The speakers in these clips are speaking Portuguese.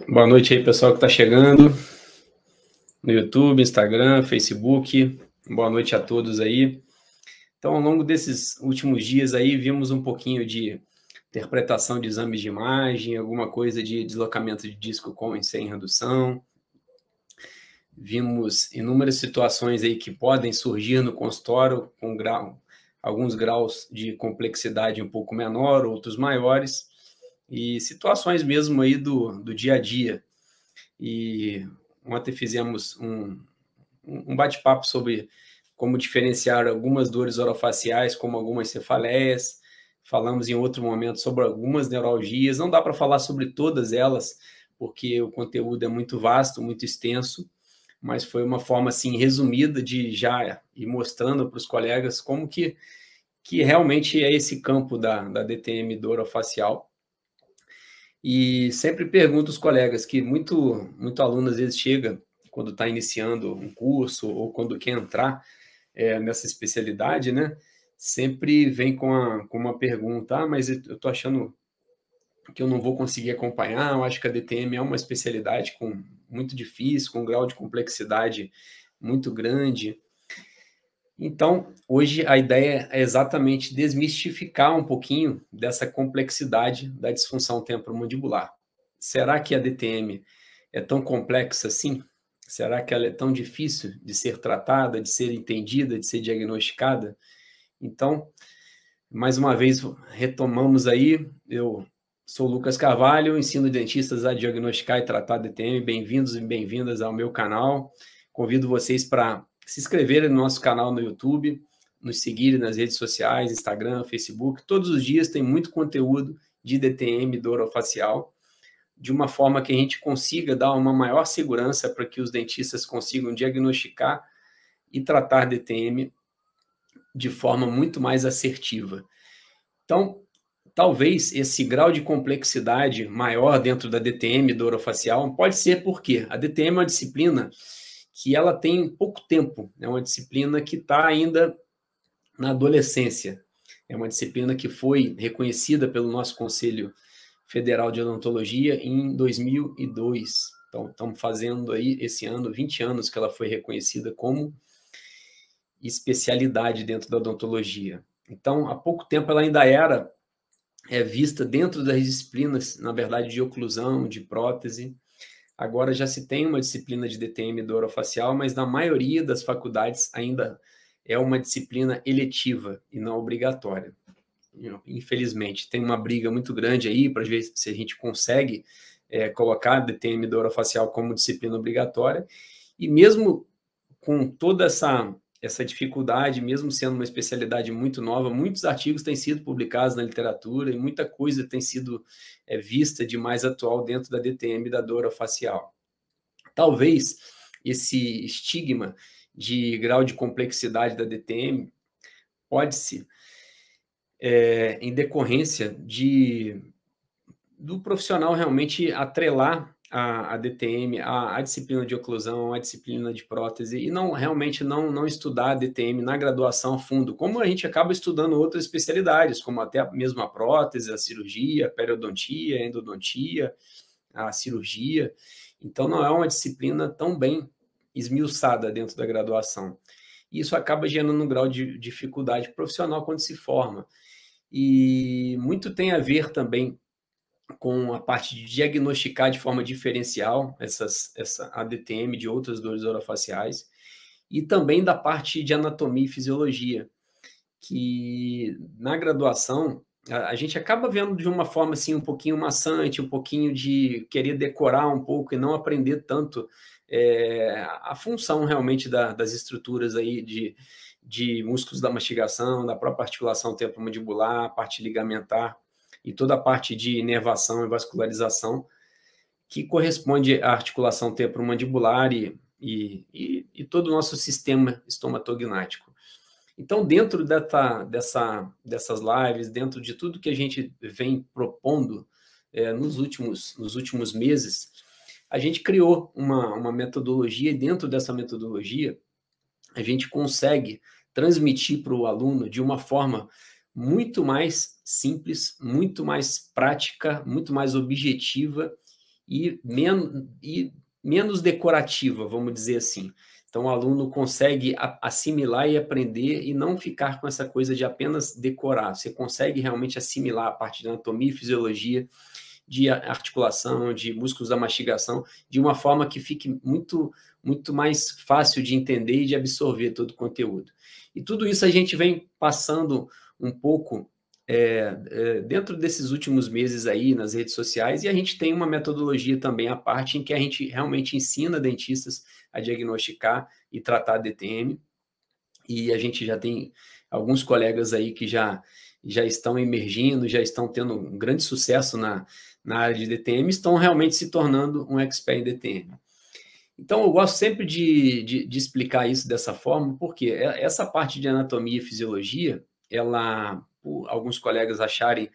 Boa noite aí, pessoal que está chegando no YouTube, Instagram, Facebook. Boa noite a todos aí. Então, ao longo desses últimos dias aí, vimos um pouquinho de interpretação de exames de imagem, alguma coisa de deslocamento de disco com e sem redução. Vimos inúmeras situações aí que podem surgir no consultório com alguns graus de complexidade um pouco menor, outros maiores, e situações mesmo aí do dia a dia. E ontem fizemos um bate-papo sobre como diferenciar algumas dores orofaciais, como algumas cefaleias. Falamos em outro momento sobre algumas neuralgias. Não dá para falar sobre todas elas, porque o conteúdo é muito vasto, muito extenso, mas foi uma forma assim resumida de já ir mostrando para os colegas como que realmente é esse campo da DTM, dor orofacial. E sempre pergunto aos colegas que muito aluno às vezes chega quando está iniciando um curso ou quando quer entrar nessa especialidade, né? Sempre vem com uma pergunta, mas eu estou achando que eu não vou conseguir acompanhar, eu acho que a DTM é uma especialidade muito difícil, com um grau de complexidade muito grande. Então, hoje a ideia é exatamente desmistificar um pouquinho dessa complexidade da disfunção temporomandibular. Será que a DTM é tão complexa assim? Será que ela é tão difícil de ser tratada, de ser entendida, de ser diagnosticada? Então, mais uma vez, retomamos aí. Eu sou o Lucas Carvalho, ensino dentistas a diagnosticar e tratar DTM. Bem-vindos e bem-vindas ao meu canal. Convido vocês para se inscreverem no nosso canal no YouTube, nos seguirem nas redes sociais, Instagram, Facebook. Todos os dias tem muito conteúdo de DTM, dor orofacial, de uma forma que a gente consiga dar uma maior segurança para que os dentistas consigam diagnosticar e tratar DTM de forma muito mais assertiva. Então, talvez esse grau de complexidade maior dentro da DTM, dor orofacial, pode ser porque a DTM é uma disciplina que ela tem pouco tempo, é uma disciplina que está ainda na adolescência, é uma disciplina que foi reconhecida pelo nosso Conselho Federal de Odontologia em 2002. Então, estamos fazendo aí, esse ano, 20 anos que ela foi reconhecida como especialidade dentro da odontologia. Então, há pouco tempo ela ainda era vista dentro das disciplinas, na verdade, de oclusão, de prótese. Agora já se tem uma disciplina de DTM dor orofacial, mas na maioria das faculdades ainda é uma disciplina eletiva e não obrigatória. Infelizmente, tem uma briga muito grande aí para ver se a gente consegue colocar DTM dor orofacial como disciplina obrigatória. E mesmo com toda essa dificuldade, mesmo sendo uma especialidade muito nova, muitos artigos têm sido publicados na literatura e muita coisa tem sido vista de mais atual dentro da DTM da dor orofacial. Talvez esse estigma de grau de complexidade da DTM pode-se em decorrência do profissional realmente atrelar a DTM, a disciplina de oclusão, a disciplina de prótese, e realmente não estudar a DTM na graduação a fundo, como a gente acaba estudando outras especialidades, como até mesmo a prótese, a cirurgia, a periodontia, a endodontia, a cirurgia. Então, não é uma disciplina tão bem esmiuçada dentro da graduação. E isso acaba gerando um grau de dificuldade profissional quando se forma. E muito tem a ver também com a parte de diagnosticar de forma diferencial a DTM de outras dores orofaciais, e também da parte de anatomia e fisiologia, que na graduação a gente acaba vendo de uma forma assim um pouquinho maçante, um pouquinho de querer decorar um pouco e não aprender tanto a função realmente das estruturas aí de músculos da mastigação, da própria articulação temporomandibular, parte ligamentar e toda a parte de inervação e vascularização que corresponde à articulação temporomandibular e todo o nosso sistema estomatognático. Então, dentro dessas lives, dentro de tudo que a gente vem propondo nos últimos meses, a gente criou uma metodologia, e dentro dessa metodologia, a gente consegue transmitir para o aluno de uma forma muito mais simples, muito mais prática, muito mais objetiva e menos decorativa, vamos dizer assim. Então, o aluno consegue assimilar e aprender e não ficar com essa coisa de apenas decorar. Você consegue realmente assimilar a parte de anatomia e fisiologia, de articulação, de músculos da mastigação, de uma forma que fique muito mais fácil de entender e de absorver todo o conteúdo. E tudo isso a gente vem passando um pouco dentro desses últimos meses aí nas redes sociais, e a gente tem uma metodologia também à parte em que a gente realmente ensina dentistas a diagnosticar e tratar DTM, e a gente já tem alguns colegas aí que já estão emergindo, já estão tendo um grande sucesso na área de DTM, estão realmente se tornando um expert em DTM. Então, eu gosto sempre de explicar isso dessa forma, porque essa parte de anatomia e fisiologia, ela, por alguns colegas acharem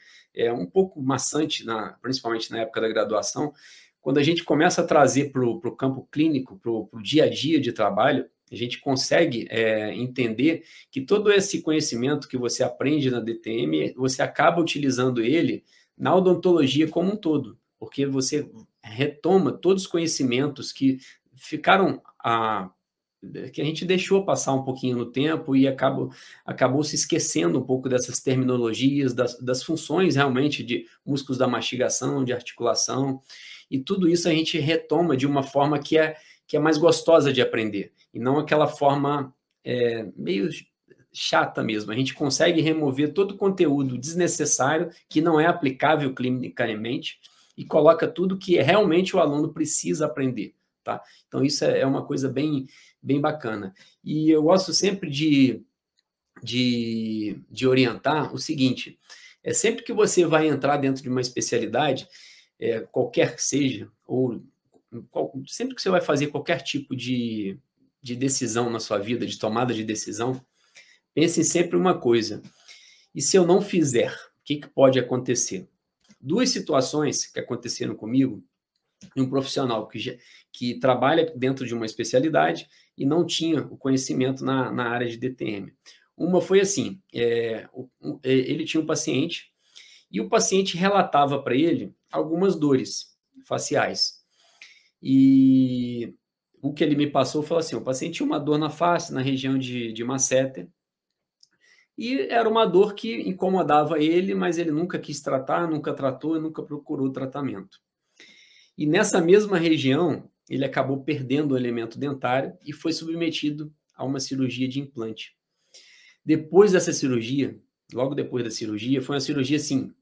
um pouco maçante, principalmente na época da graduação, quando a gente começa a trazer para o campo clínico, para o dia a dia de trabalho, a gente consegue entender que todo esse conhecimento que você aprende na DTM, você acaba utilizando ele na odontologia como um todo, porque você retoma todos os conhecimentos que ficaram que a gente deixou passar um pouquinho no tempo e acabou se esquecendo um pouco dessas terminologias, das funções realmente de músculos da mastigação, de articulação, e tudo isso a gente retoma de uma forma que é mais gostosa de aprender, e não aquela forma meio chata mesmo. A gente consegue remover todo o conteúdo desnecessário que não é aplicável clinicamente e coloca tudo que realmente o aluno precisa aprender, tá? Então, isso é uma coisa bem bacana. E eu gosto sempre de orientar o seguinte, sempre que você vai entrar dentro de uma especialidade, qualquer que seja, ou sempre que você vai fazer qualquer tipo de decisão na sua vida, de tomada de decisão, pense sempre uma coisa: e se eu não fizer, o que pode acontecer? Duas situações que aconteceram comigo, um profissional que trabalha dentro de uma especialidade e não tinha o conhecimento na área de DTM. Uma foi assim, ele tinha um paciente e o paciente relatava para ele algumas dores faciais. E o que ele me passou foi assim, o paciente tinha uma dor na face, na região de masseter, e era uma dor que incomodava ele, mas ele nunca quis tratar, nunca tratou, nunca procurou tratamento. E nessa mesma região, ele acabou perdendo o elemento dentário e foi submetido a uma cirurgia de implante. Depois dessa cirurgia, logo depois da cirurgia, foi uma cirurgia assim,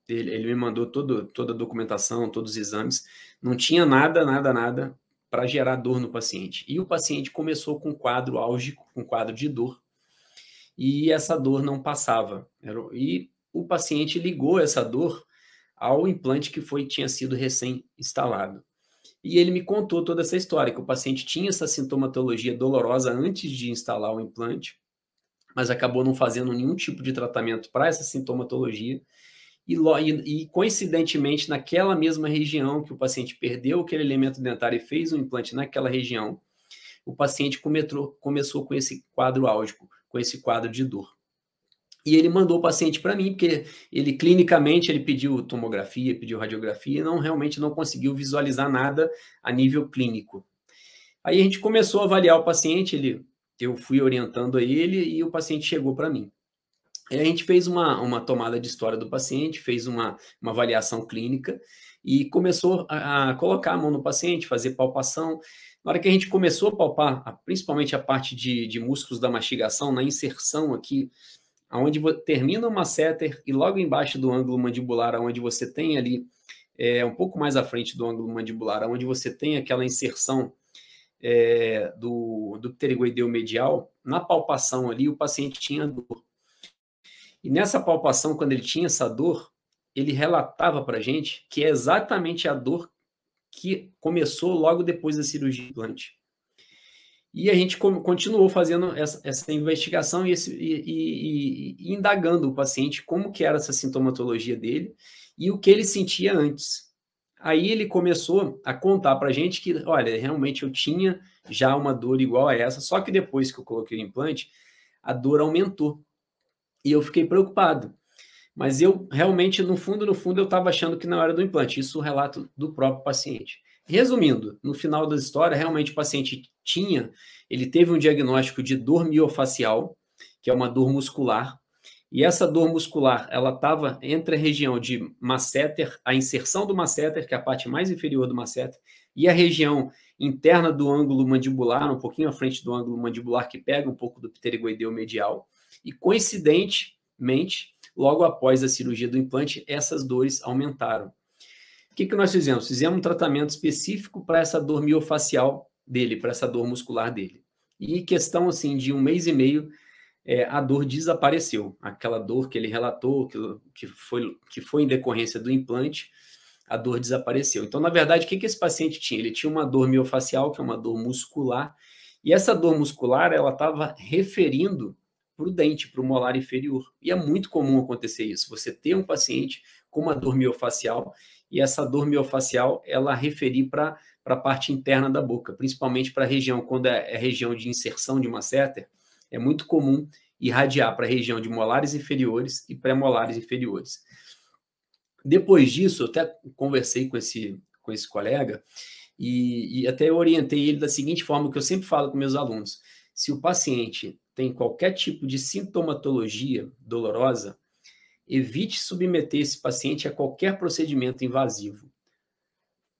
ele me mandou toda a documentação, todos os exames, não tinha nada para gerar dor no paciente. E o paciente começou com um quadro álgico, um quadro de dor, e essa dor não passava. E o paciente ligou essa dor ao implante que tinha sido recém-instalado. E ele me contou toda essa história, que o paciente tinha essa sintomatologia dolorosa antes de instalar o implante, mas acabou não fazendo nenhum tipo de tratamento para essa sintomatologia, e coincidentemente, naquela mesma região que o paciente perdeu aquele elemento dentário e fez um implante naquela região, o paciente começou com esse quadro álgico, com esse quadro de dor. E ele mandou o paciente para mim, porque ele clinicamente ele pediu tomografia, pediu radiografia, e realmente não conseguiu visualizar nada a nível clínico. Aí a gente começou a avaliar o paciente, eu fui orientando a ele e o paciente chegou para mim. Aí a gente fez uma tomada de história do paciente, fez uma avaliação clínica e começou a colocar a mão no paciente, fazer palpação. Na hora que a gente começou a palpar, principalmente a parte de músculos da mastigação, na inserção aqui, onde termina o masseter e logo embaixo do ângulo mandibular, onde você tem ali, um pouco mais à frente do ângulo mandibular, onde você tem aquela inserção do pterigoideu medial, na palpação ali, o paciente tinha dor. E nessa palpação, quando ele tinha essa dor, ele relatava para a gente que é exatamente a dor que começou logo depois da cirurgia de implante. E a gente continuou fazendo essa investigação e indagando o paciente como que era essa sintomatologia dele e o que ele sentia antes. Aí ele começou a contar para a gente que, olha, realmente eu tinha já uma dor igual a essa, só que depois que eu coloquei o implante, a dor aumentou. E eu fiquei preocupado, Mas eu realmente, no fundo, eu estava achando que não era do implante. Isso é o relato do próprio paciente. Resumindo, no final da história, realmente o paciente ele teve um diagnóstico de dor miofacial, que é uma dor muscular, e essa dor muscular, ela estava entre a região de masseter, a inserção do masseter, que é a parte mais inferior do masseter, e a região interna do ângulo mandibular, um pouquinho à frente do ângulo mandibular, que pega um pouco do pteregoideu medial. E, coincidentemente, logo após a cirurgia do implante, essas dores aumentaram. O que nós fizemos? Fizemos um tratamento específico para essa dor miofacial dele, para essa dor muscular dele. E questão assim de 1 mês e meio, a dor desapareceu. Aquela dor que ele relatou, que foi em decorrência do implante, a dor desapareceu. Então, na verdade, o que esse paciente tinha? Ele tinha uma dor miofacial, que é uma dor muscular, e essa dor muscular, ela estava referindo para o dente, para o molar inferior. E é muito comum acontecer isso. Você ter um paciente com uma dor miofacial, e essa dor miofacial, ela referir para a parte interna da boca, principalmente para a região, quando é a região de inserção de masseter, é muito comum irradiar para a região de molares inferiores e pré-molares inferiores. Depois disso, eu até conversei com esse colega e até orientei ele da seguinte forma, que eu sempre falo com meus alunos: se o paciente tem qualquer tipo de sintomatologia dolorosa, evite submeter esse paciente a qualquer procedimento invasivo.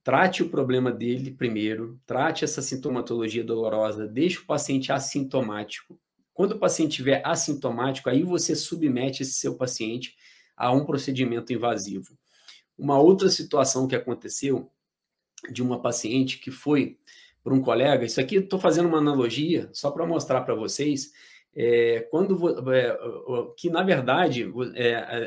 Trate o problema dele primeiro, trate essa sintomatologia dolorosa, deixe o paciente assintomático. Quando o paciente estiver assintomático, aí você submete esse seu paciente a um procedimento invasivo. Uma outra situação que aconteceu de uma paciente que foi por um colega, isso aqui eu estou fazendo uma analogia só para mostrar para vocês, que na verdade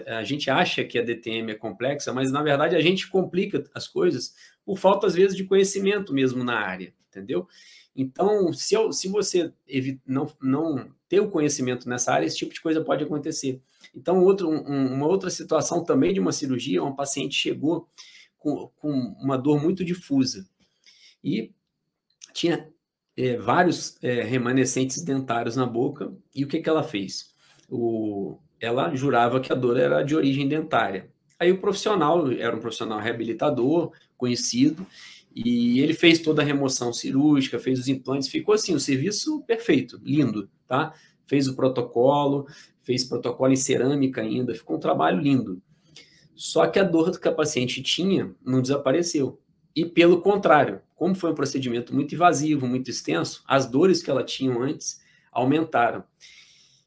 a gente acha que a DTM é complexa, mas na verdade a gente complica as coisas por falta às vezes de conhecimento mesmo na área, entendeu? Então, se você não ter o conhecimento nessa área, esse tipo de coisa pode acontecer. Então, uma outra situação também de uma cirurgia, uma paciente chegou com uma dor muito difusa e tinha vários remanescentes dentários na boca. E o que ela fez? Ela jurava que a dor era de origem dentária. Aí o profissional era um profissional reabilitador, conhecido, e ele fez toda a remoção cirúrgica, fez os implantes, ficou assim, o serviço perfeito, lindo, tá? Fez protocolo em cerâmica ainda, ficou um trabalho lindo. Só que a dor que a paciente tinha não desapareceu. E pelo contrário, como foi um procedimento muito invasivo, muito extenso, as dores que ela tinha antes aumentaram.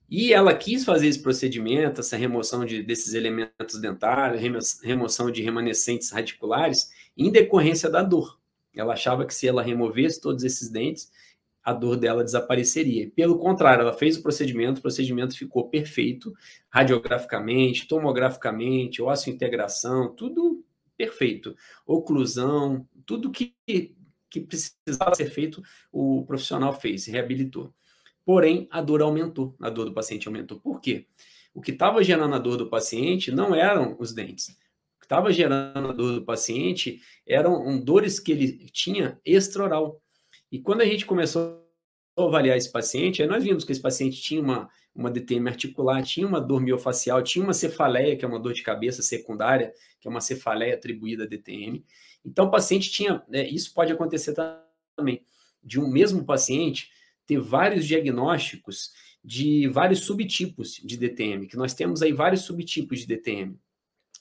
E ela quis fazer esse procedimento, essa remoção desses elementos dentários, remoção de remanescentes radiculares, em decorrência da dor. Ela achava que se ela removesse todos esses dentes, a dor dela desapareceria. Pelo contrário, ela fez o procedimento ficou perfeito, radiograficamente, tomograficamente, osseointegração, tudo perfeito. Oclusão, tudo que precisava ser feito, o profissional fez, reabilitou. Porém, a dor aumentou, a dor do paciente aumentou. Por quê? O que estava gerando a dor do paciente não eram os dentes. O que estava gerando a dor do paciente eram dores que ele tinha extraoral. E quando a gente começou a avaliar esse paciente, aí nós vimos que esse paciente tinha uma DTM articular, tinha uma dor miofacial, tinha uma cefaleia, que é uma dor de cabeça secundária, que é uma cefaleia atribuída a DTM. Então, o paciente tinha, isso pode acontecer também, de um mesmo paciente ter vários diagnósticos de vários subtipos de DTM, que nós temos aí vários subtipos de DTM.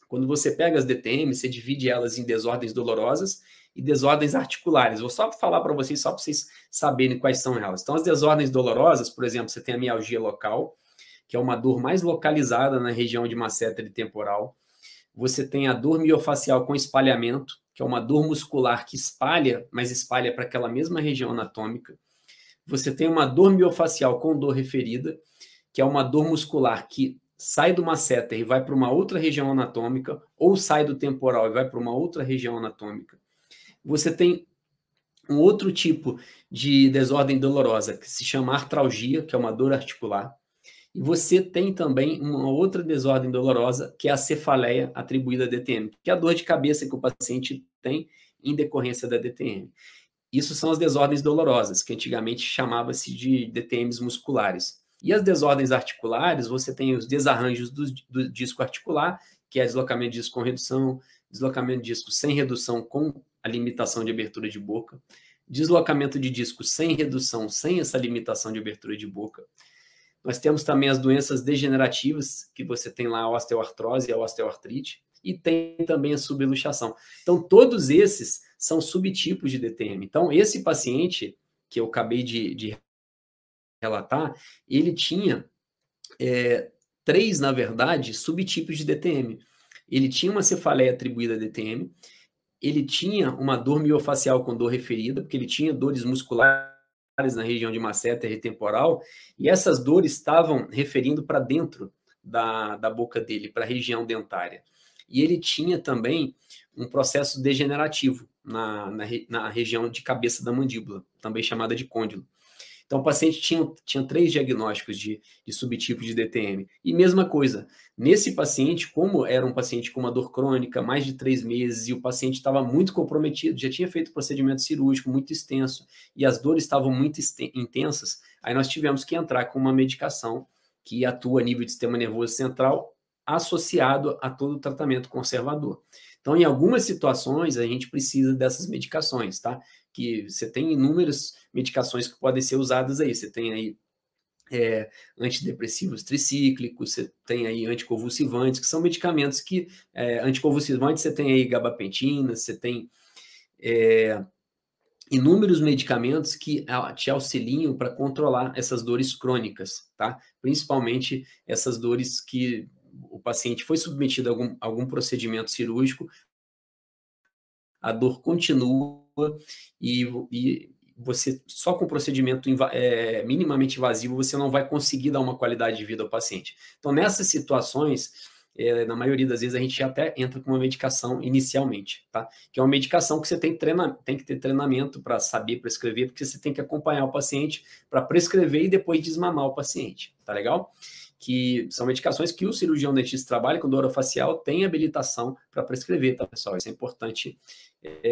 Quando você pega as DTM, você divide elas em desordens dolorosas e desordens articulares. Vou só falar para vocês, só para vocês saberem quais são elas. Então, as desordens dolorosas, por exemplo, você tem a mialgia local, que é uma dor mais localizada na região de masseter temporal. Você tem a dor miofacial com espalhamento, que é uma dor muscular que espalha, mas espalha para aquela mesma região anatômica. Você tem uma dor miofacial com dor referida, que é uma dor muscular que sai do masseter e vai para uma outra região anatômica, ou sai do temporal e vai para uma outra região anatômica. Você tem um outro tipo de desordem dolorosa, que se chama artralgia, que é uma dor articular. E você tem também uma outra desordem dolorosa, que é a cefaleia atribuída a DTM, que é a dor de cabeça que o paciente tem em decorrência da DTM. Isso são as desordens dolorosas, que antigamente chamava-se de DTMs musculares. E as desordens articulares, você tem os desarranjos do disco articular, que é deslocamento de disco com redução, deslocamento de disco sem redução com a limitação de abertura de boca, deslocamento de disco sem redução, sem essa limitação de abertura de boca. Nós temos também as doenças degenerativas, que você tem lá a osteoartrose e a osteoartrite, e tem também a subluxação. Então, todos esses são subtipos de DTM. Então, esse paciente que eu acabei de relatar, ele tinha 3, na verdade, subtipos de DTM. Ele tinha uma cefaleia atribuída a DTM, ele tinha uma dor miofacial com dor referida, porque ele tinha dores musculares na região de masseter temporal, e essas dores estavam referindo para dentro da boca dele, para a região dentária. E ele tinha também um processo degenerativo na região de cabeça da mandíbula, também chamada de côndilo. Então, o paciente tinha 3 diagnósticos de subtipo de DTM. E mesma coisa, nesse paciente, como era um paciente com uma dor crônica, mais de 3 meses, e o paciente estava muito comprometido, já tinha feito procedimento cirúrgico muito extenso, e as dores estavam muito intensas, aí nós tivemos que entrar com uma medicação que atua a nível de sistema nervoso central, associado a todo o tratamento conservador. Então, em algumas situações, a gente precisa dessas medicações, tá? Que você tem inúmeras medicações que podem ser usadas aí. Você tem aí antidepressivos tricíclicos, você tem aí anticonvulsivantes, que são medicamentos que, anticonvulsivantes, você tem aí gabapentina, você tem inúmeros medicamentos que te auxiliam para controlar essas dores crônicas, tá? Principalmente essas dores que o paciente foi submetido a algum procedimento cirúrgico, a dor continua e você, só com procedimento minimamente invasivo, você não vai conseguir dar uma qualidade de vida ao paciente. Então, nessas situações, na maioria das vezes, a gente até entra com uma medicação inicialmente, tá? Que é uma medicação que você tem que ter treinamento para saber prescrever, porque você tem que acompanhar o paciente para prescrever e depois desmamar o paciente, tá legal? Que são medicações que o cirurgião dentista trabalha com dor orofacial tem habilitação para prescrever, tá, pessoal? Isso é importante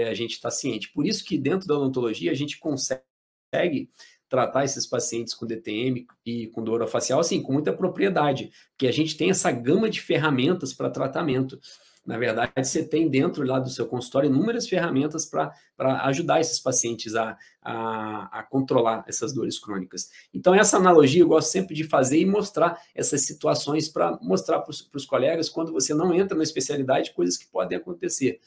a gente estar ciente. Por isso que dentro da odontologia a gente consegue tratar esses pacientes com DTM e com dor orofacial, assim, com muita propriedade, porque a gente tem essa gama de ferramentas para tratamento. Na verdade, você tem dentro lá do seu consultório inúmeras ferramentas para ajudar esses pacientes a controlar essas dores crônicas. Então, essa analogia eu gosto sempre de fazer e mostrar essas situações para mostrar para os colegas, quando você não entra na especialidade, coisas que podem acontecer.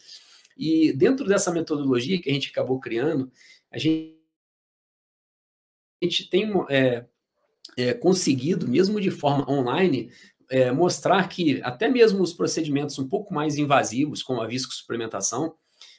E dentro dessa metodologia que a gente acabou criando, a gente tem conseguido, mesmo de forma online, mostrar que até mesmo os procedimentos um pouco mais invasivos, como a viscosuplementação,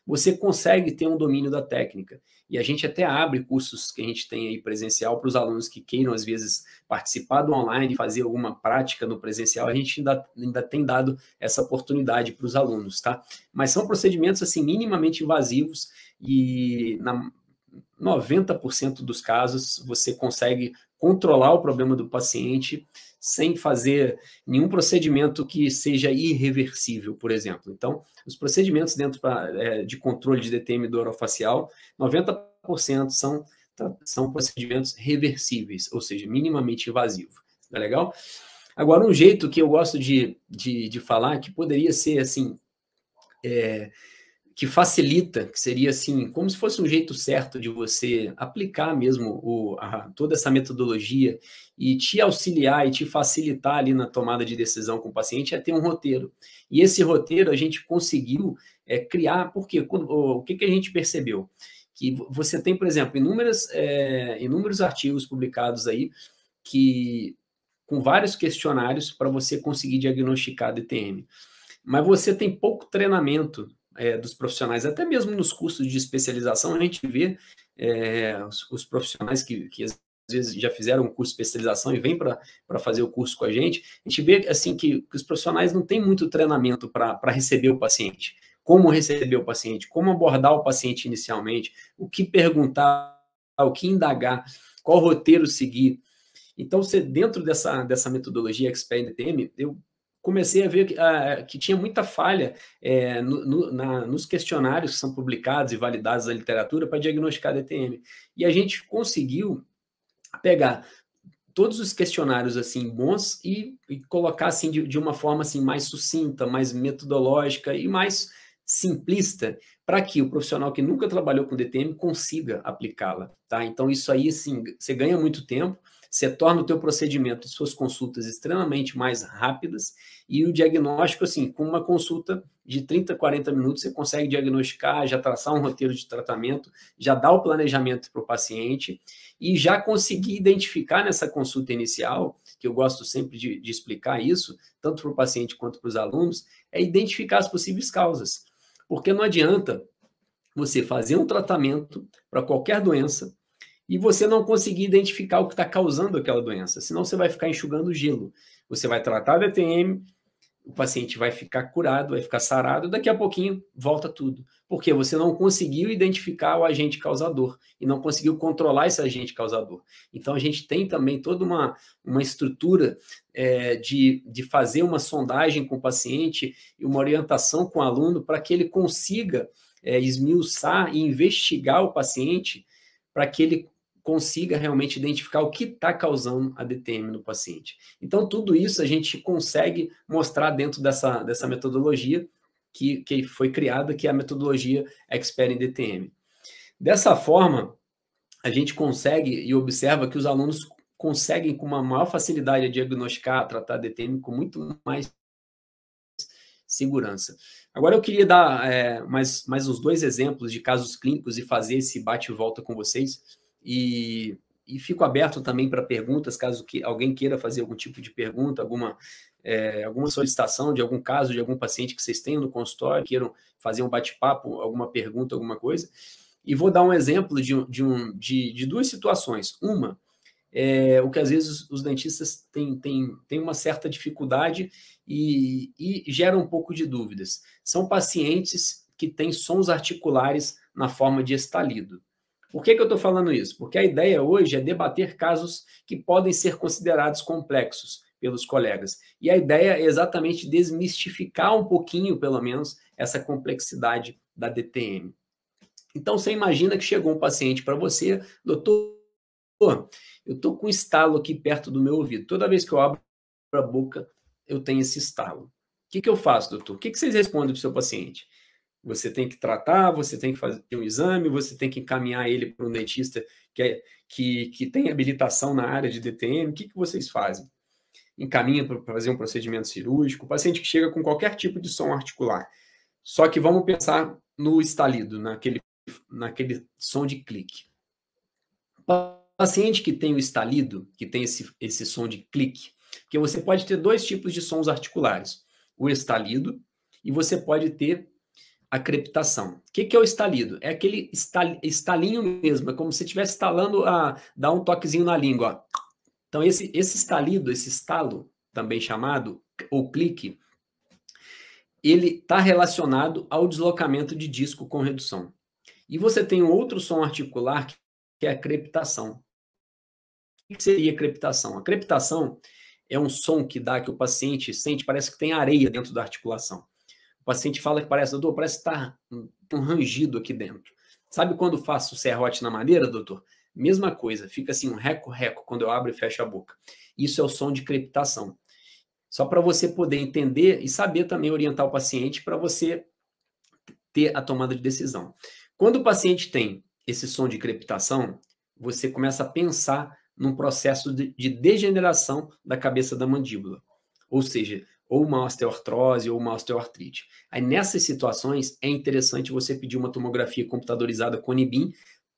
você consegue ter um domínio da técnica. E a gente até abre cursos que a gente tem aí presencial para os alunos que queiram, às vezes, participar do online, fazer alguma prática no presencial. A gente ainda tem dado essa oportunidade para os alunos, tá? Mas são procedimentos, assim, minimamente invasivos e, na 90% dos casos, você consegue controlar o problema do paciente sem fazer nenhum procedimento que seja irreversível, por exemplo. Então, os procedimentos dentro de controle de DTM do orofacial, 90% são procedimentos reversíveis, ou seja, minimamente invasivos. Tá legal? Agora, um jeito que eu gosto de falar, que poderia ser assim, que facilita, que seria assim, como se fosse um jeito certo de você aplicar mesmo toda essa metodologia e te auxiliar e te facilitar ali na tomada de decisão com o paciente, é ter um roteiro. E esse roteiro a gente conseguiu criar, porque o que a gente percebeu? Que você tem, por exemplo, inúmeros artigos publicados aí com vários questionários para você conseguir diagnosticar DTM. Mas você tem pouco treinamento dos profissionais, até mesmo nos cursos de especialização, a gente vê os profissionais que às vezes já fizeram um curso de especialização e vêm para fazer o curso com a gente vê assim que os profissionais não têm muito treinamento para receber o paciente, como receber o paciente, como abordar o paciente inicialmente, o que perguntar, o que indagar, qual roteiro seguir. Então, dentro dessa metodologia Expert DTM, eu comecei a ver que tinha muita falha nos questionários que são publicados e validados na literatura para diagnosticar DTM. E a gente conseguiu pegar todos os questionários assim bons e colocar assim de uma forma assim mais sucinta, mais metodológica e mais simplista, para que o profissional que nunca trabalhou com DTM consiga aplicá-la, tá? Então isso aí assim, você ganha muito tempo, você torna o teu procedimento, suas consultas extremamente mais rápidas e o diagnóstico assim, com uma consulta de 30, 40 minutos você consegue diagnosticar, já traçar um roteiro de tratamento, já dar o planejamento para o paciente e já conseguir identificar nessa consulta inicial, que eu gosto sempre de explicar isso, tanto para o paciente quanto para os alunos, é identificar as possíveis causas. Porque não adianta você fazer um tratamento para qualquer doença e você não conseguir identificar o que está causando aquela doença, senão você vai ficar enxugando gelo. Você vai tratar a DTM, o paciente vai ficar curado, vai ficar sarado, daqui a pouquinho volta tudo. Porque você não conseguiu identificar o agente causador e não conseguiu controlar esse agente causador. Então, a gente tem também toda uma estrutura de fazer uma sondagem com o paciente e uma orientação com o aluno para que ele consiga esmiuçar e investigar o paciente para que ele consiga realmente identificar o que está causando a DTM no paciente. Então, tudo isso a gente consegue mostrar dentro dessa metodologia que foi criada, que é a metodologia Expert em DTM. Dessa forma, a gente consegue e observa que os alunos conseguem com uma maior facilidade diagnosticar, tratar a DTM com muito mais segurança. Agora eu queria dar mais uns 2 exemplos de casos clínicos e fazer esse bate e volta com vocês. E fico aberto também para perguntas, caso alguém queira fazer algum tipo de pergunta, alguma solicitação de algum caso, de algum paciente que vocês tenham no consultório, queiram fazer um bate-papo, alguma pergunta, alguma coisa. E vou dar um exemplo de 2 situações. Uma, o que às vezes os dentistas têm uma certa dificuldade e gera um pouco de dúvidas. São pacientes que têm sons articulares na forma de estalido. Por que eu estou falando isso? Porque a ideia hoje é debater casos que podem ser considerados complexos pelos colegas. E a ideia é exatamente desmistificar um pouquinho, pelo menos, essa complexidade da DTM. Então, você imagina que chegou um paciente para você, doutor, eu estou com um estalo aqui perto do meu ouvido. Toda vez que eu abro a boca, eu tenho esse estalo. O que eu faço, doutor? O que vocês respondem para o seu paciente? Você tem que tratar, você tem que fazer um exame, você tem que encaminhar ele para um dentista que tem habilitação na área de DTM. O que vocês fazem? Encaminha para fazer um procedimento cirúrgico. O paciente que chega com qualquer tipo de som articular. Só que vamos pensar no estalido, naquele som de clique. O paciente que tem o estalido, que tem esse som de clique, porque você pode ter 2 tipos de sons articulares. O estalido e você pode ter a crepitação. O que é o estalido? É aquele estalinho mesmo, é como se estivesse estalando, dar um toquezinho na língua. Ó. Então, esse estalido, esse estalo, também chamado, ou clique, ele está relacionado ao deslocamento de disco com redução. E você tem um outro som articular, que é a crepitação. O que seria a crepitação? A crepitação é um som que o paciente sente, parece que tem areia dentro da articulação. O paciente fala que parece, doutor, parece que está um rangido aqui dentro. Sabe quando faço serrote na madeira, doutor? Mesma coisa, fica assim um reco-reco quando eu abro e fecho a boca. Isso é o som de crepitação. Só para você poder entender e saber também orientar o paciente para você ter a tomada de decisão. Quando o paciente tem esse som de crepitação, você começa a pensar num processo de degeneração da cabeça da mandíbula. Ou seja, ou uma osteoartrose ou uma osteoartrite. Aí, nessas situações, é interessante você pedir uma tomografia computadorizada com NIBIM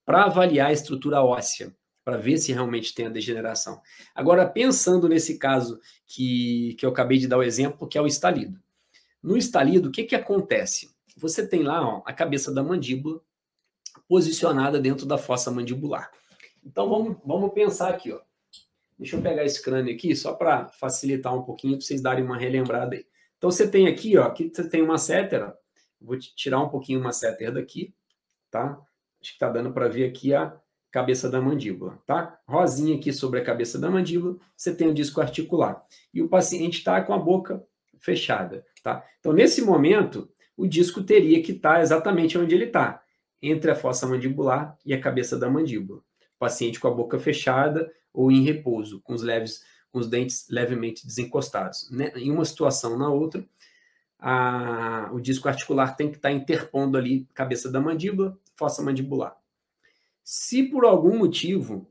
para avaliar a estrutura óssea, para ver se realmente tem a degeneração. Agora, pensando nesse caso que eu acabei de dar o exemplo, que é o estalido. No estalido, o que acontece? Você tem lá a cabeça da mandíbula posicionada dentro da fossa mandibular. Então, vamos pensar aqui. Ó. Deixa eu pegar esse crânio aqui, só para facilitar um pouquinho, para vocês darem uma relembrada aí. Então, você tem aqui, ó, aqui você tem uma masseter. Ó. Vou tirar um pouquinho uma masseter daqui, tá? Acho que está dando para ver aqui a cabeça da mandíbula, tá? Rosinha aqui sobre a cabeça da mandíbula, você tem o disco articular. E o paciente está com a boca fechada, tá? Então, nesse momento, o disco teria que estar exatamente onde ele está, entre a fossa mandibular e a cabeça da mandíbula. O paciente com a boca fechada, ou em repouso, com os dentes levemente desencostados. Em uma situação ou na outra, o disco articular tem que estar interpondo ali cabeça da mandíbula, fossa mandibular. Se por algum motivo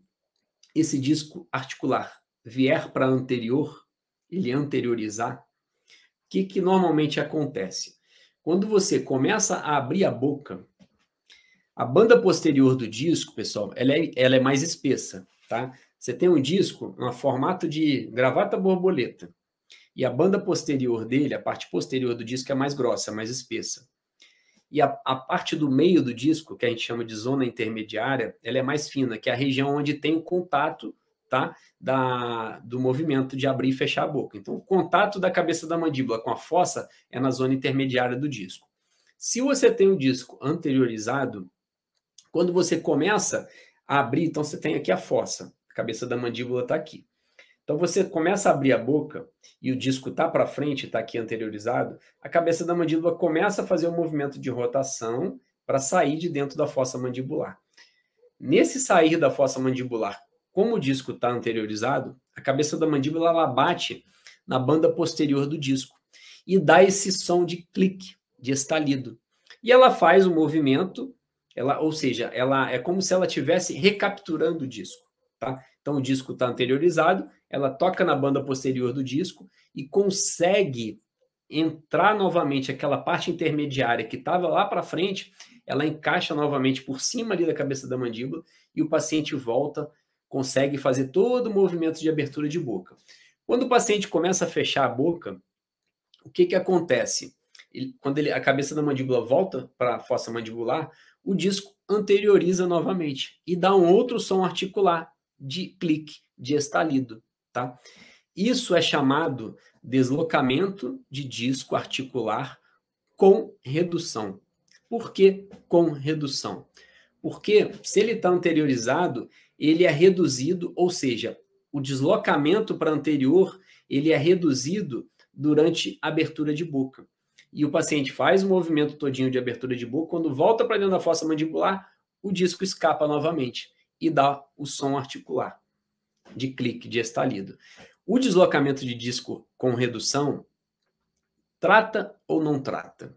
esse disco articular vier para anterior, ele anteriorizar, o que normalmente acontece? Quando você começa a abrir a boca, a banda posterior do disco, pessoal, ela é mais espessa, tá? Você tem um disco no formato de gravata borboleta, e a banda posterior dele, a parte posterior do disco é mais grossa, mais espessa. E a parte do meio do disco, que a gente chama de zona intermediária, ela é mais fina, que é a região onde tem o contato, tá, do movimento de abrir e fechar a boca. Então, o contato da cabeça da mandíbula com a fossa é na zona intermediária do disco. Se você tem o disco anteriorizado, quando você começa a abrir, então você tem aqui a fossa, a cabeça da mandíbula está aqui. Então você começa a abrir a boca e o disco está para frente, está aqui anteriorizado, a cabeça da mandíbula começa a fazer um movimento de rotação para sair de dentro da fossa mandibular. Nesse sair da fossa mandibular, como o disco está anteriorizado, a cabeça da mandíbula ela bate na banda posterior do disco e dá esse som de clique, de estalido. E ela faz o movimento, ou seja, ela é como se ela estivesse recapturando o disco, tá? Então o disco está anteriorizado, ela toca na banda posterior do disco e consegue entrar novamente aquela parte intermediária que estava lá para frente, ela encaixa novamente por cima ali da cabeça da mandíbula e o paciente volta, consegue fazer todo o movimento de abertura de boca. Quando o paciente começa a fechar a boca, o que acontece? Quando a cabeça da mandíbula volta para a fossa mandibular, o disco anterioriza novamente e dá um outro som articular de clique, de estalido, tá? Isso é chamado deslocamento de disco articular com redução. Por que com redução? Porque se ele está anteriorizado, ele é reduzido, ou seja, o deslocamento para anterior, ele é reduzido durante a abertura de boca. E o paciente faz o movimento todinho de abertura de boca, quando volta para dentro da fossa mandibular, o disco escapa novamente e dá o som articular de clique, de estalido. O deslocamento de disco com redução trata ou não trata?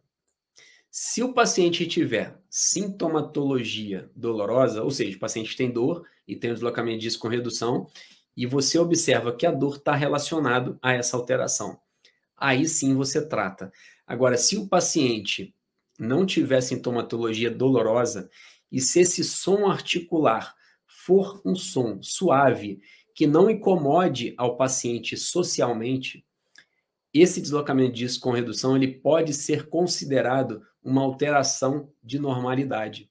Se o paciente tiver sintomatologia dolorosa, ou seja, o paciente tem dor e tem o deslocamento de disco com redução, e você observa que a dor está relacionada a essa alteração, aí sim você trata. Agora, se o paciente não tiver sintomatologia dolorosa e se esse som articular for um som suave, que não incomode ao paciente socialmente, esse deslocamento de disco com redução ele pode ser considerado uma alteração de normalidade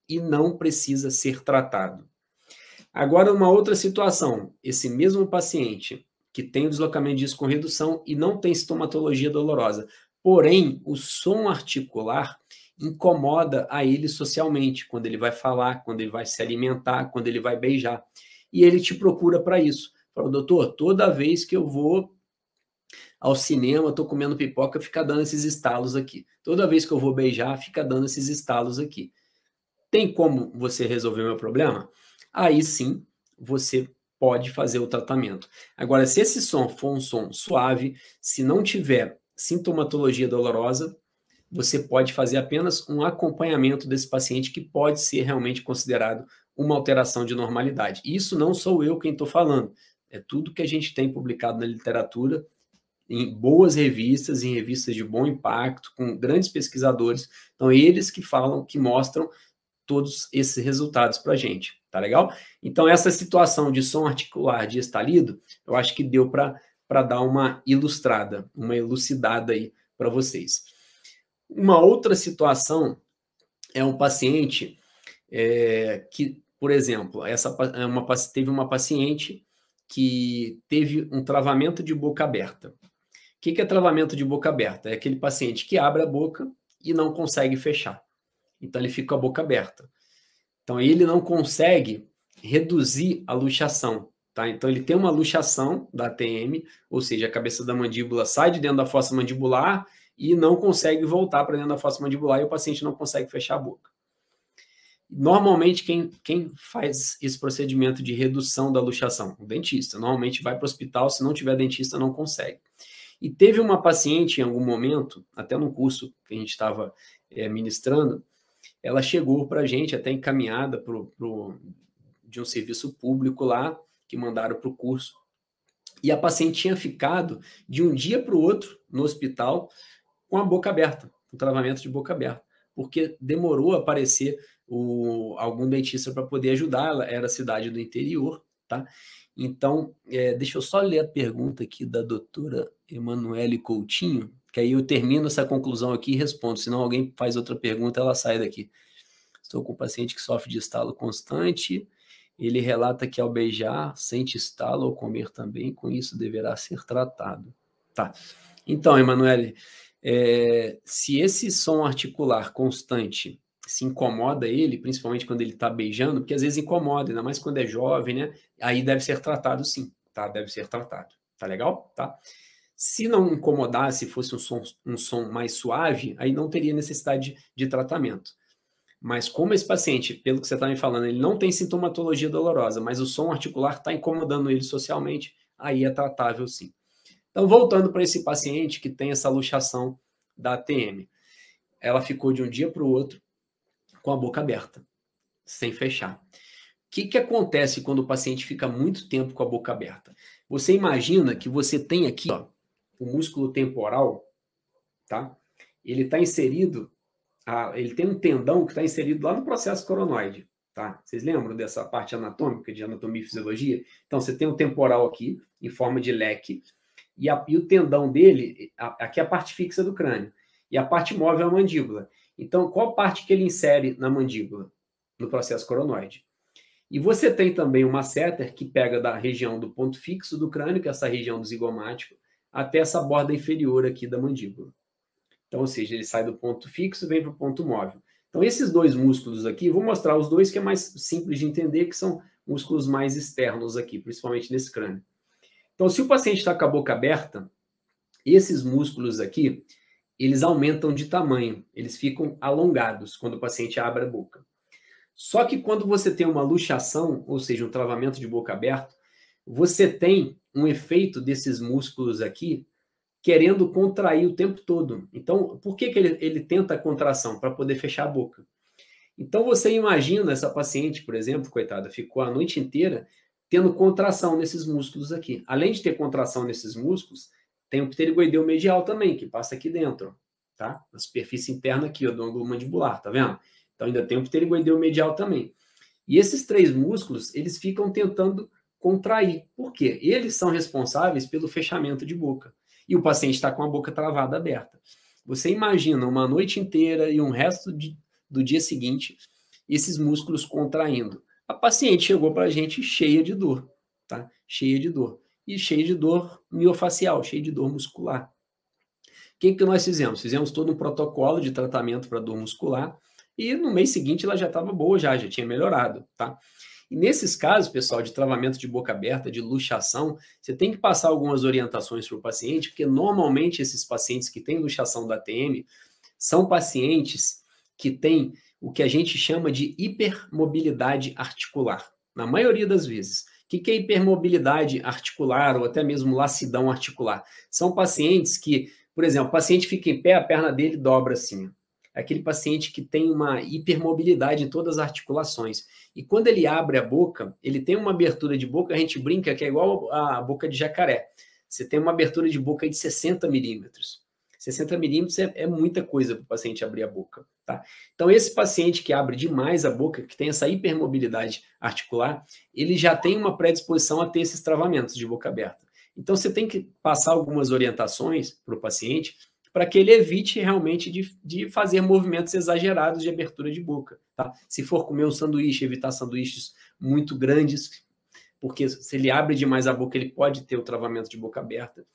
e não precisa ser tratado. Agora, uma outra situação, esse mesmo paciente que tem o deslocamento de disco com redução e não tem sintomatologia dolorosa, porém, o som articular incomoda a ele socialmente, quando ele vai falar, quando ele vai se alimentar, quando ele vai beijar. E ele te procura para isso. Fala, doutor, toda vez que eu vou ao cinema, estou comendo pipoca, fica dando esses estalos aqui. Toda vez que eu vou beijar, fica dando esses estalos aqui. Tem como você resolver o meu problema? Aí sim, você pode fazer o tratamento. Agora, se esse som for um som suave, se não tiver sintomatologia dolorosa, você pode fazer apenas um acompanhamento desse paciente que pode ser realmente considerado uma alteração de normalidade. Isso não sou eu quem estou falando, é tudo que a gente tem publicado na literatura, em boas revistas, em revistas de bom impacto, com grandes pesquisadores. Então, eles que falam, que mostram todos esses resultados para a gente, tá legal? Então, essa situação de som articular de estalido, eu acho que deu para dar uma ilustrada, uma elucidada aí para vocês. Uma outra situação é um paciente que, por exemplo, teve uma paciente que teve um travamento de boca aberta. O que é travamento de boca aberta? É aquele paciente que abre a boca e não consegue fechar. Então, ele fica com a boca aberta. Então, ele não consegue reduzir a luxação, tá? Então, ele tem uma luxação da ATM, ou seja, a cabeça da mandíbula sai de dentro da fossa mandibular e não consegue voltar para dentro da fossa mandibular e o paciente não consegue fechar a boca. Normalmente, quem faz esse procedimento de redução da luxação? O dentista. Normalmente vai para o hospital, se não tiver dentista, não consegue. E teve uma paciente em algum momento, até no curso que a gente estava ministrando, ela chegou para a gente, até encaminhada de um serviço público lá, que mandaram para o curso. E a paciente tinha ficado de um dia para o outro no hospital com a boca aberta, com travamento de boca aberta, porque demorou a aparecer algum dentista para poder ajudar, ela era cidade do interior, tá? Então, deixa eu só ler a pergunta aqui da doutora Emanuele Coutinho, que aí eu termino essa conclusão aqui e respondo, senão alguém faz outra pergunta, ela sai daqui. Estou com um paciente que sofre de estalo constante, ele relata que ao beijar sente estalo ou comer também, com isso deverá ser tratado. Tá. Então, Emanuele, se esse som articular constante se incomoda ele, principalmente quando ele está beijando, porque às vezes incomoda, ainda mais quando é jovem, né? Aí deve ser tratado sim, tá? Deve ser tratado. Tá legal? Tá? Se não incomodar, se fosse um som mais suave, aí não teria necessidade de tratamento. Mas como esse paciente, pelo que você está me falando, ele não tem sintomatologia dolorosa, mas o som articular está incomodando ele socialmente, aí é tratável sim. Então, voltando para esse paciente que tem essa luxação da ATM, ela ficou de um dia para o outro com a boca aberta, sem fechar. O que acontece quando o paciente fica muito tempo com a boca aberta? Você imagina que você tem aqui, ó, o músculo temporal, tá? Ele está inserido, ele tem um tendão que está inserido lá no processo coronoide, tá? Vocês lembram dessa parte anatômica, de anatomia e fisiologia? Então, você tem o temporal aqui, em forma de leque, e o tendão dele, aqui é a parte fixa do crânio, e a parte móvel é a mandíbula. Então, qual parte que ele insere na mandíbula? No processo coronoide. E você tem também uma masseter que pega da região do ponto fixo do crânio, que é essa região do zigomático, até essa borda inferior aqui da mandíbula. Então, ou seja, ele sai do ponto fixo e vem para o ponto móvel. Então, esses dois músculos aqui, vou mostrar os dois que é mais simples de entender, que são músculos mais externos aqui, principalmente nesse crânio. Então, se o paciente está com a boca aberta, esses músculos aqui, eles aumentam de tamanho, eles ficam alongados quando o paciente abre a boca. Só que quando você tem uma luxação, ou seja, um travamento de boca aberta, você tem um efeito desses músculos aqui querendo contrair o tempo todo. Então, por que ele tenta a contração? Para poder fechar a boca. Então, você imagina essa paciente, por exemplo, coitada, ficou a noite inteira tendo contração nesses músculos aqui. Além de ter contração nesses músculos, tem o pterigoideu medial também, que passa aqui dentro, tá? Na superfície interna aqui, ó, do ângulo mandibular, tá vendo? Então, ainda tem o pterigoideu medial também. E esses três músculos, eles ficam tentando contrair. Por quê? Eles são responsáveis pelo fechamento de boca. E o paciente está com a boca travada aberta. Você imagina uma noite inteira e um resto do dia seguinte, esses músculos contraindo. A paciente chegou para a gente cheia de dor, tá? Cheia de dor. E cheia de dor miofacial, cheia de dor muscular. O que nós fizemos? Fizemos todo um protocolo de tratamento para dor muscular e no mês seguinte ela já estava boa, já tinha melhorado, tá? E nesses casos, pessoal, de travamento de boca aberta, de luxação, você tem que passar algumas orientações para o paciente, porque normalmente esses pacientes que têm luxação da ATM são pacientes que têm o que a gente chama de hipermobilidade articular, na maioria das vezes. O que é hipermobilidade articular ou até mesmo lacidão articular? São pacientes que, por exemplo, o paciente fica em pé, a perna dele dobra assim. É aquele paciente que tem uma hipermobilidade em todas as articulações. E quando ele abre a boca, ele tem uma abertura de boca, a gente brinca que é igual a boca de jacaré. Você tem uma abertura de boca de 60 milímetros. 60 milímetros é muita coisa para o paciente abrir a boca, tá? Então, esse paciente que abre demais a boca, que tem essa hipermobilidade articular, ele já tem uma predisposição a ter esses travamentos de boca aberta. Então, você tem que passar algumas orientações para o paciente para que ele evite realmente de fazer movimentos exagerados de abertura de boca, tá? Se for comer um sanduíche, evitar sanduíches muito grandes, porque se ele abre demais a boca, ele pode ter o travamento de boca aberta.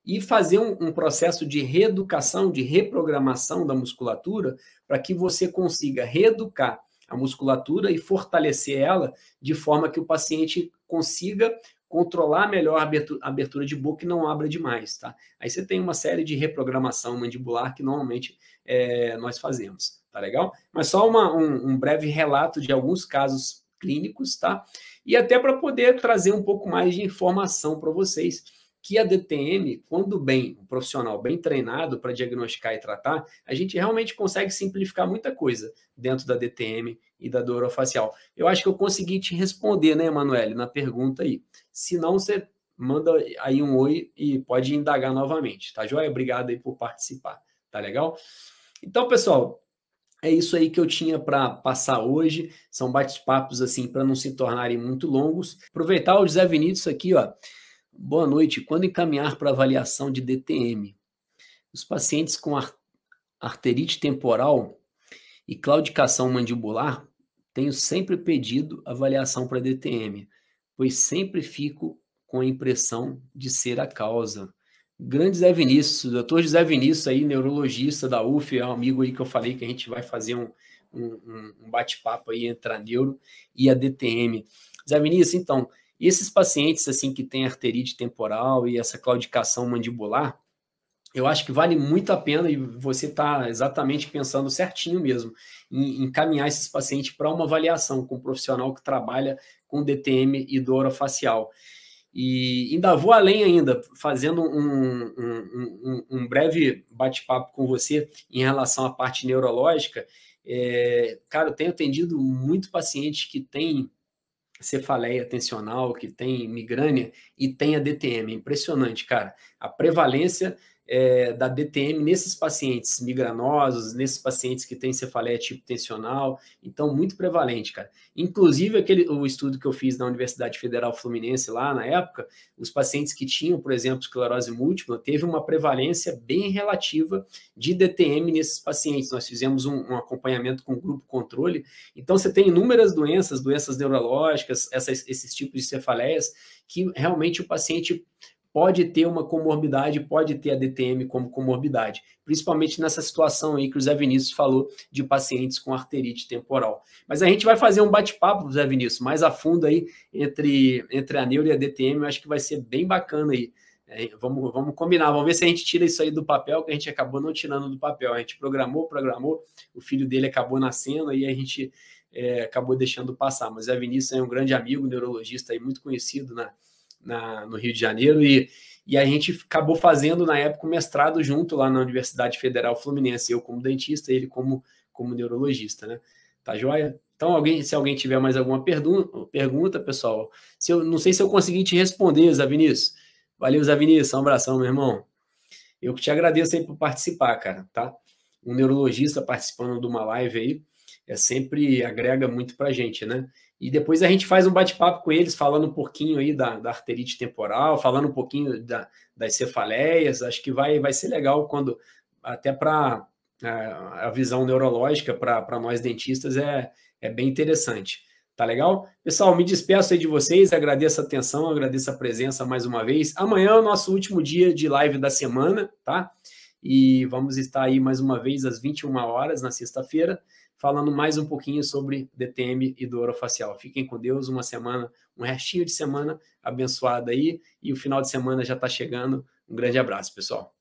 E fazer um processo de reeducação, de reprogramação da musculatura, para que você consiga reeducar a musculatura e fortalecer ela de forma que o paciente consiga controlar melhor a abertura de boca e não abra demais, tá? Aí você tem uma série de reprogramação mandibular que normalmente nós fazemos, tá legal? Mas só um breve relato de alguns casos clínicos, tá? E até para poder trazer um pouco mais de informação para vocês, que a DTM, quando bem, um profissional bem treinado para diagnosticar e tratar, a gente realmente consegue simplificar muita coisa dentro da DTM e da dor orofacial. Eu acho que eu consegui te responder, né, Emanuele, na pergunta aí. Se não, você manda aí um oi e pode indagar novamente, tá joia? Obrigado aí por participar, tá legal? Então, pessoal, é isso aí que eu tinha para passar hoje. São bate-papos assim para não se tornarem muito longos. Aproveitar o José Vinícius aqui, ó. Boa noite. Quando encaminhar para avaliação de DTM, os pacientes com arterite temporal e claudicação mandibular, tenho sempre pedido avaliação para DTM, pois sempre fico com a impressão de ser a causa. Grande Zé Vinícius, doutor José Vinícius aí, neurologista da UF, é um amigo aí que eu falei que a gente vai fazer um bate-papo aí entre a neuro e a DTM. Zé Vinícius, então, esses pacientes assim que têm arterite temporal e essa claudicação mandibular, eu acho que vale muito a pena e você está exatamente pensando certinho mesmo em encaminhar esses pacientes para uma avaliação com um profissional que trabalha com DTM e dor orofacial. E ainda vou além ainda, fazendo um breve bate-papo com você em relação à parte neurológica. Cara, eu tenho atendido muito paciente que tem cefaleia tensional, que tem migrânia e tem a DTM. Impressionante, cara. A prevalência da DTM nesses pacientes migranosos, nesses pacientes que têm cefaleia tipo tensional, então muito prevalente, cara. Inclusive, o estudo que eu fiz na Universidade Federal Fluminense lá na época, os pacientes que tinham, por exemplo, esclerose múltipla, teve uma prevalência bem relativa de DTM nesses pacientes. Nós fizemos um acompanhamento com grupo controle, então você tem inúmeras doenças neurológicas, esses tipos de cefaleias, que realmente o paciente pode ter uma comorbidade, pode ter a DTM como comorbidade, principalmente nessa situação aí que o Zé Vinícius falou de pacientes com arterite temporal. Mas a gente vai fazer um bate-papo, Zé Vinícius, mais a fundo aí entre a neuro e a DTM, eu acho que vai ser bem bacana aí. Vamos combinar, vamos ver se a gente tira isso aí do papel, que a gente acabou não tirando do papel. A gente programou, o filho dele acabou nascendo, aí a gente acabou deixando passar. Mas o Zé Vinícius é um grande amigo, neurologista aí, muito conhecido no Rio de Janeiro, e a gente acabou fazendo, na época, um mestrado junto lá na Universidade Federal Fluminense, eu como dentista, ele como neurologista, né? Tá joia? Então, se alguém tiver mais alguma pergunta, pessoal, não sei se eu consegui te responder, Zé Vinícius. Valeu, Zé Vinícius, um abração, meu irmão. Eu que te agradeço aí por participar, cara, tá? Um neurologista participando de uma live aí, sempre agrega muito pra gente, né? E depois a gente faz um bate-papo com eles, falando um pouquinho aí da arterite temporal, falando um pouquinho das cefaleias. Acho que vai ser legal quando, até para a visão neurológica para nós dentistas é bem interessante. Tá legal? Pessoal, me despeço aí de vocês, agradeço a atenção, agradeço a presença mais uma vez. Amanhã é o nosso último dia de live da semana, tá? E vamos estar aí mais uma vez às 21 horas na sexta-feira, falando mais um pouquinho sobre DTM e dor orofacial. Fiquem com Deus, um restinho de semana abençoada aí, e o final de semana já está chegando. Um grande abraço, pessoal.